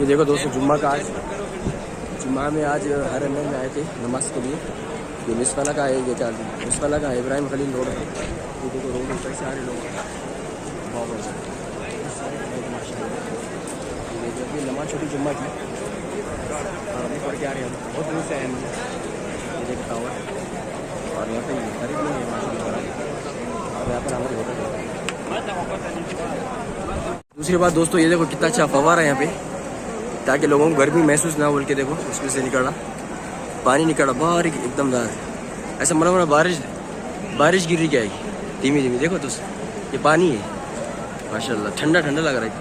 देखो दोस्तों, जुम्मा का आज जुम्मा में आज हर में आए थे नमाज के लिए। ये मिसवाला का है, ये क्या मिसवाला का है, इब्राहिम खलील रोड है। ये देखो रोड ऊपर से आ रहे लोग, बहुत मजा माशाल्लाह। ये देखो अभी नमाज छोटी जुम्मा की और अभी पढ़ के आ रहे हैं हम, बहुत दूर से आए हम। ये देखो टावर और यहाँ पे खरीद नहीं है माशाल्लाह। और यहाँ पर हमारे होटल है। दूसरी बात दोस्तों, ये देखो कितना अच्छा फव्वारा है यहाँ पे, ताकि लोगों को गर्मी महसूस ना बोल के देखो उसमें से निकला पानी, निकला बाहर एकदम दार। ऐसा मतलब बारिश गिर रही क्या है धीमी धीमी। देखो तो ये पानी है माशाल्लाह, ठंडा ठंडा लग रहा है।